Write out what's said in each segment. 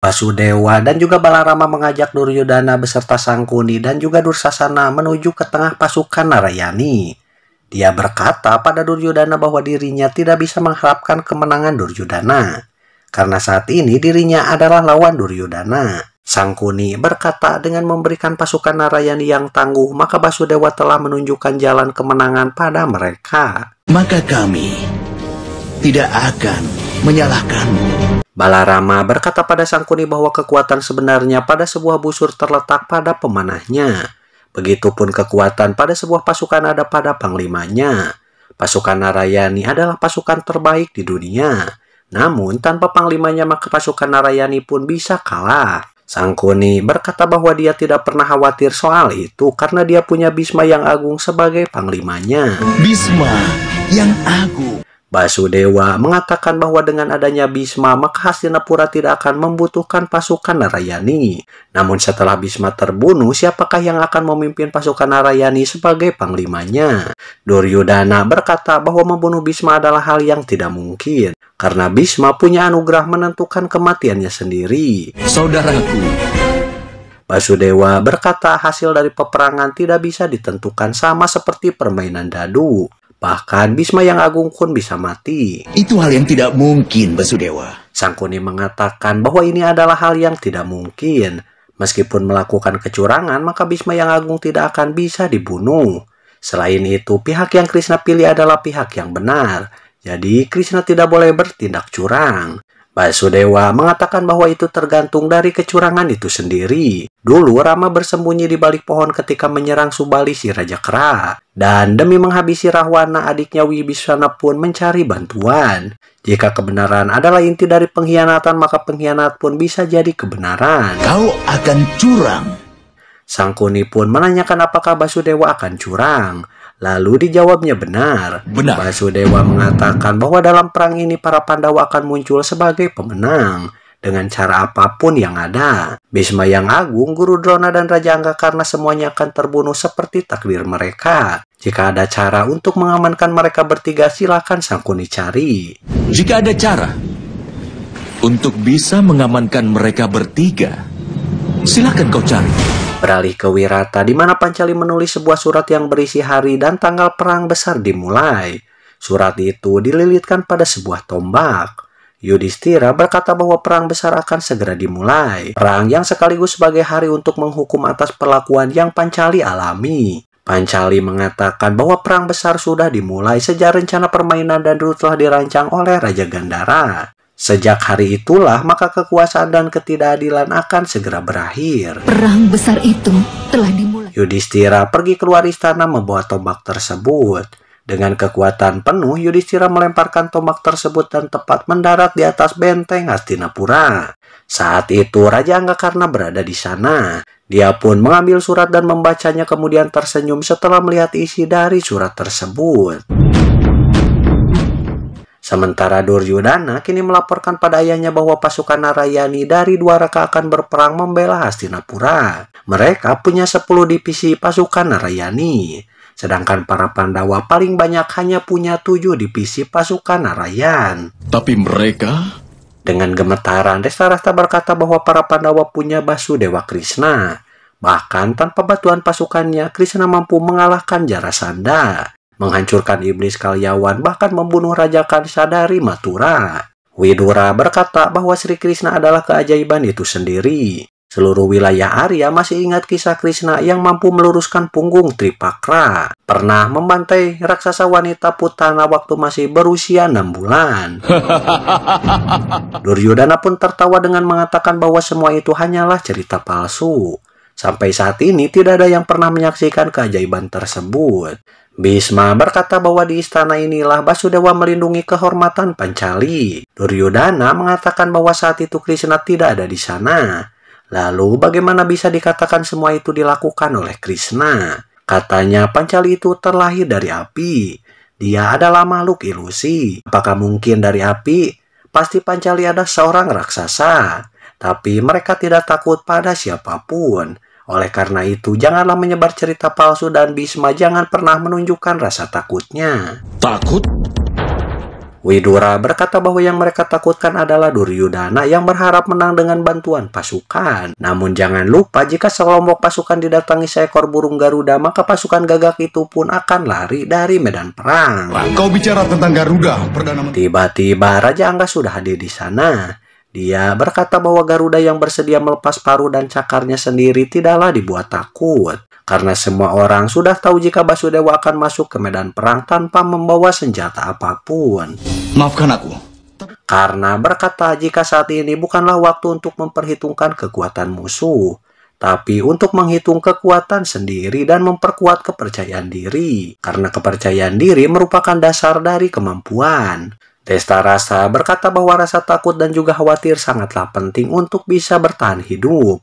Basudewa dan juga Balarama mengajak Duryodhana beserta Sangkuni dan juga Dursasana menuju ke tengah pasukan Narayani. Dia berkata pada Duryodhana bahwa dirinya tidak bisa mengharapkan kemenangan Duryodhana, karena saat ini dirinya adalah lawan Duryodhana. Sangkuni berkata dengan memberikan pasukan Narayani yang tangguh, maka Basudewa telah menunjukkan jalan kemenangan pada mereka. Maka kami tidak akan menyalahkanmu. Balarama berkata pada Sangkuni bahwa kekuatan sebenarnya pada sebuah busur terletak pada pemanahnya. Begitupun kekuatan pada sebuah pasukan ada pada panglimanya. Pasukan Narayani adalah pasukan terbaik di dunia. Namun tanpa panglimanya maka pasukan Narayani pun bisa kalah. Sangkuni berkata bahwa dia tidak pernah khawatir soal itu karena dia punya Bhisma yang agung sebagai panglimanya. Bhisma yang agung. Basudewa mengatakan bahwa dengan adanya Bhisma maka Hastinapura tidak akan membutuhkan pasukan Narayani. Namun setelah Bhisma terbunuh, siapakah yang akan memimpin pasukan Narayani sebagai panglimanya? Duryodhana berkata bahwa membunuh Bhisma adalah hal yang tidak mungkin, karena Bhisma punya anugerah menentukan kematiannya sendiri. Saudaraku, Basudewa berkata hasil dari peperangan tidak bisa ditentukan, sama seperti permainan dadu. Bahkan Bhisma yang agung pun bisa mati. itu hal yang tidak mungkin, Basudewa. Sangkuni mengatakan bahwa ini adalah hal yang tidak mungkin. Meskipun melakukan kecurangan, maka Bhisma yang agung tidak akan bisa dibunuh. Selain itu, pihak yang Krishna pilih adalah pihak yang benar. Jadi, Krishna tidak boleh bertindak curang. Basudewa mengatakan bahwa itu tergantung dari kecurangan itu sendiri. Dulu Rama bersembunyi di balik pohon ketika menyerang Subali si Raja Kera. Dan demi menghabisi Rahwana, adiknya Wibisana pun mencari bantuan. Jika kebenaran adalah inti dari pengkhianatan, maka pengkhianat pun bisa jadi kebenaran. Kau akan curang. Sangkuni pun menanyakan apakah Basudewa akan curang. Lalu dijawabnya benar. Benar. Basudewa mengatakan bahwa dalam perang ini para Pandawa akan muncul sebagai pemenang dengan cara apapun yang ada. Bhisma yang agung, Guru Drona dan Raja Anggakarna semuanya akan terbunuh seperti takdir mereka. Jika ada cara untuk mengamankan mereka bertiga, silakan Sangkuni cari. Jika ada cara untuk bisa mengamankan mereka bertiga, silakan kau cari. Beralih ke Wirata, di mana Pancali menulis sebuah surat yang berisi hari dan tanggal perang besar dimulai. Surat itu dililitkan pada sebuah tombak. Yudhistira berkata bahwa perang besar akan segera dimulai. Perang yang sekaligus sebagai hari untuk menghukum atas perlakuan yang Pancali alami. Pancali mengatakan bahwa perang besar sudah dimulai sejak rencana permainan Dandru telah dirancang oleh Raja Gandhara. Sejak hari itulah maka kekuasaan dan ketidakadilan akan segera berakhir. Perang besar itu telah dimulai. Yudhistira pergi keluar istana membawa tombak tersebut. Dengan kekuatan penuh, Yudhistira melemparkan tombak tersebut dan tepat mendarat di atas benteng Hastinapura. Saat itu Raja Anggakarna berada di sana. Dia pun mengambil surat dan membacanya, kemudian tersenyum setelah melihat isi dari surat tersebut. Sementara Duryodhana kini melaporkan pada ayahnya bahwa pasukan Narayani dari Dwaraka akan berperang membela Hastinapura. Mereka punya 10 divisi pasukan Narayani. Sedangkan para Pandawa paling banyak hanya punya 7 divisi pasukan Narayan. Tapi mereka... Dengan gemetaran, Destarasta berkata bahwa para Pandawa punya Basudewa Krishna. Bahkan tanpa bantuan pasukannya, Krishna mampu mengalahkan Jarasandha, menghancurkan iblis Kalyawan, bahkan membunuh Raja Kansa dari Mathura. Widura berkata bahwa Sri Krishna adalah keajaiban itu sendiri. Seluruh wilayah Arya masih ingat kisah Krishna yang mampu meluruskan punggung Tripakra. Pernah membantai raksasa wanita Putana waktu masih berusia 6 bulan. Duryodhana pun tertawa dengan mengatakan bahwa semua itu hanyalah cerita palsu. Sampai saat ini tidak ada yang pernah menyaksikan keajaiban tersebut. Bhisma berkata bahwa di istana inilah Basudewa melindungi kehormatan Pancali. Duryodhana mengatakan bahwa saat itu Krishna tidak ada di sana. Lalu bagaimana bisa dikatakan semua itu dilakukan oleh Krishna? Katanya Pancali itu terlahir dari api. Dia adalah makhluk ilusi. Apakah mungkin dari api? Pasti Pancali ada seorang raksasa. Tapi mereka tidak takut pada siapapun. Oleh karena itu, janganlah menyebar cerita palsu dan Bhisma jangan pernah menunjukkan rasa takutnya. Takut? Widura berkata bahwa yang mereka takutkan adalah Duryudana yang berharap menang dengan bantuan pasukan. Namun jangan lupa jika sekelompok pasukan didatangi seekor burung Garuda, maka pasukan gagak itu pun akan lari dari medan perang. Kau bicara tentang Garuda, Perdana Menteri. Tiba-tiba Raja Angga sudah hadir di sana. Dia berkata bahwa Garuda yang bersedia melepas paruh dan cakarnya sendiri tidaklah dibuat takut. Karena semua orang sudah tahu jika Basudewa akan masuk ke medan perang tanpa membawa senjata apapun. Maafkan aku. Karena berkata jika saat ini bukanlah waktu untuk memperhitungkan kekuatan musuh, tapi untuk menghitung kekuatan sendiri dan memperkuat kepercayaan diri. Karena kepercayaan diri merupakan dasar dari kemampuan. Destarasa berkata bahwa rasa takut dan juga khawatir sangatlah penting untuk bisa bertahan hidup.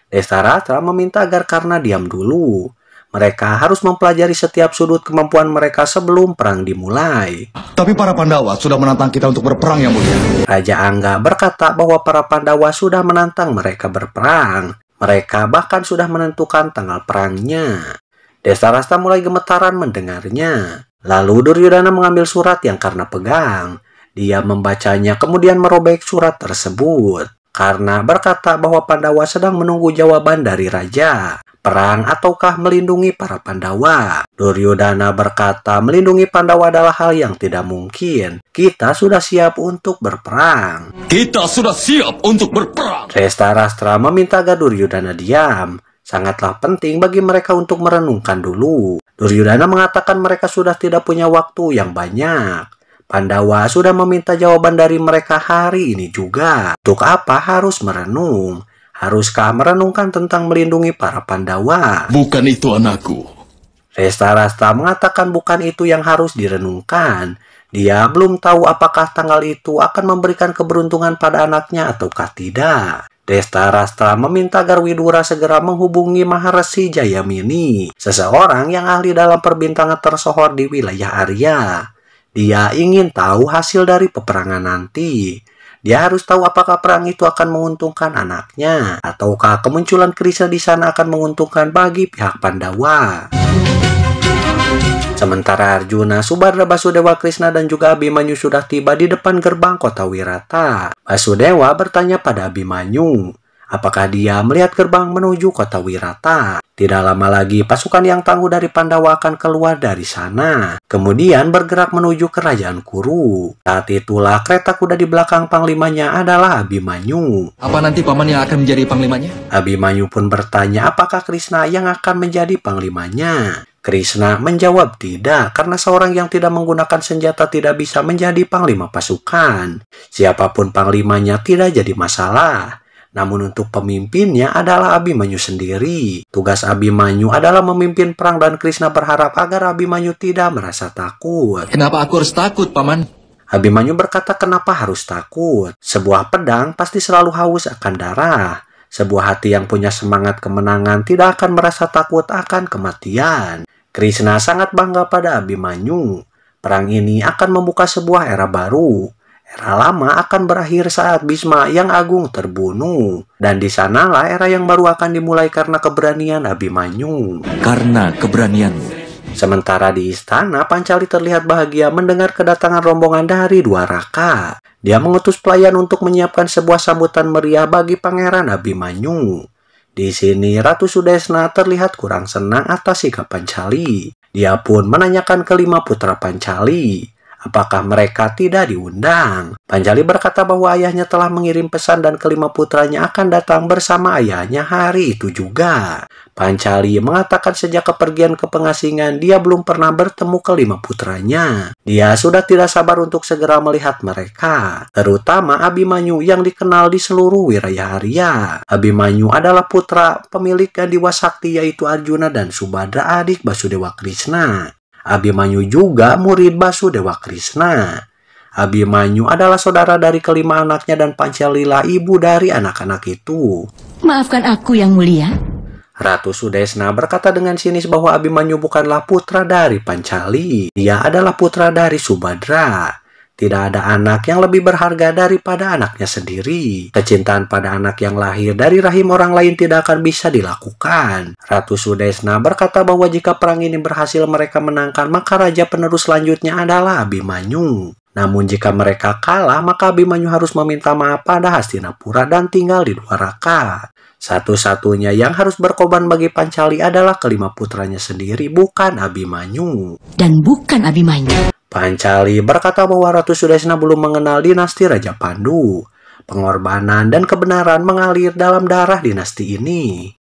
Destarasa meminta agar karena diam dulu. Mereka harus mempelajari setiap sudut kemampuan mereka sebelum perang dimulai. Tapi para Pandawa sudah menantang kita untuk berperang, Yang Mulia. Raja Angga berkata bahwa para Pandawa sudah menantang mereka berperang. Mereka bahkan sudah menentukan tanggal perangnya. Destarasa mulai gemetaran mendengarnya. Lalu Duryudana mengambil surat yang Karna pegang. Dia membacanya kemudian merobek surat tersebut. Karna berkata bahwa Pandawa sedang menunggu jawaban dari Raja. Perang ataukah melindungi para Pandawa? Duryudana berkata melindungi Pandawa adalah hal yang tidak mungkin. Kita sudah siap untuk berperang. Kita sudah siap untuk berperang. Destarastra meminta agar Duryudana diam. Sangatlah penting bagi mereka untuk merenungkan dulu. Duryudana mengatakan mereka sudah tidak punya waktu yang banyak. Pandawa sudah meminta jawaban dari mereka hari ini juga. Untuk apa harus merenung? Haruskah merenungkan tentang melindungi para Pandawa? Bukan itu anakku. Destarastra mengatakan bukan itu yang harus direnungkan. Dia belum tahu apakah tanggal itu akan memberikan keberuntungan pada anaknya ataukah tidak. Destarastra meminta agar Widura segera menghubungi Maharesi Jayamini, seseorang yang ahli dalam perbintangan tersohor di wilayah Arya. Dia ingin tahu hasil dari peperangan nanti. Dia harus tahu apakah perang itu akan menguntungkan anaknya, ataukah kemunculan Krishna di sana akan menguntungkan bagi pihak Pandawa. Sementara Arjuna, Subadra, Basudewa, Krishna, dan juga Abimanyu sudah tiba di depan gerbang kota Wirata. Basudewa bertanya pada Abimanyu, apakah dia melihat gerbang menuju kota Wirata? Tidak lama lagi pasukan yang tangguh dari Pandawa akan keluar dari sana. Kemudian bergerak menuju kerajaan Kuru. Saat itulah kereta kuda di belakang panglimanya adalah Abimanyu. Apa nanti paman yang akan menjadi panglimanya? Abimanyu pun bertanya apakah Krishna yang akan menjadi panglimanya. Krishna menjawab tidak, karena seorang yang tidak menggunakan senjata tidak bisa menjadi panglima pasukan. Siapapun panglimanya tidak jadi masalah. Namun untuk pemimpinnya adalah Abimanyu sendiri. Tugas Abimanyu adalah memimpin perang dan Krishna berharap agar Abimanyu tidak merasa takut. Kenapa aku harus takut, paman? Abimanyu berkata kenapa harus takut? Sebuah pedang pasti selalu haus akan darah. Sebuah hati yang punya semangat kemenangan tidak akan merasa takut akan kematian. Krishna sangat bangga pada Abimanyu. Perang ini akan membuka sebuah era baru. Era lama akan berakhir saat Bhisma yang agung terbunuh. Dan di sanalah era yang baru akan dimulai karena keberanian Abimanyu. Karena keberanianmu. Sementara di istana, Pancali terlihat bahagia mendengar kedatangan rombongan dari Dua Raka. Dia mengutus pelayan untuk menyiapkan sebuah sambutan meriah bagi Pangeran Abimanyu. Di sini Ratu Sudesna terlihat kurang senang atas sikap Pancali. Dia pun menanyakan kelima putra Pancali, apakah mereka tidak diundang. Pancali berkata bahwa ayahnya telah mengirim pesan dan kelima putranya akan datang bersama ayahnya hari itu juga. Pancali mengatakan sejak kepergian ke pengasingan dia belum pernah bertemu kelima putranya. Dia sudah tidak sabar untuk segera melihat mereka, terutama Abimanyu yang dikenal di seluruh wilayah Arya. Abimanyu adalah putra pemilik Dewa Sakti yaitu Arjuna dan Subadra adik Basudewa Krishna. Abimanyu juga murid Basudewa Krishna. Abimanyu adalah saudara dari kelima anaknya dan Pancalilah ibu dari anak-anak itu. Maafkan aku, Yang Mulia. Ratu Sudesna berkata dengan sinis bahwa Abimanyu bukanlah putra dari Pancali. Dia adalah putra dari Subadra. Tidak ada anak yang lebih berharga daripada anaknya sendiri. Kecintaan pada anak yang lahir dari rahim orang lain tidak akan bisa dilakukan. Ratu Sudesna berkata bahwa jika perang ini berhasil mereka menangkan, maka raja penerus selanjutnya adalah Abimanyu. Namun jika mereka kalah, maka Abimanyu harus meminta maaf pada Hastinapura dan tinggal di Dwaraka. Satu-satunya yang harus berkorban bagi Pancali adalah kelima putranya sendiri, bukan Abimanyu. Dan bukan Abimanyu. Pancali berkata bahwa Ratu Sudesna belum mengenal dinasti Raja Pandu. Pengorbanan dan kebenaran mengalir dalam darah dinasti ini.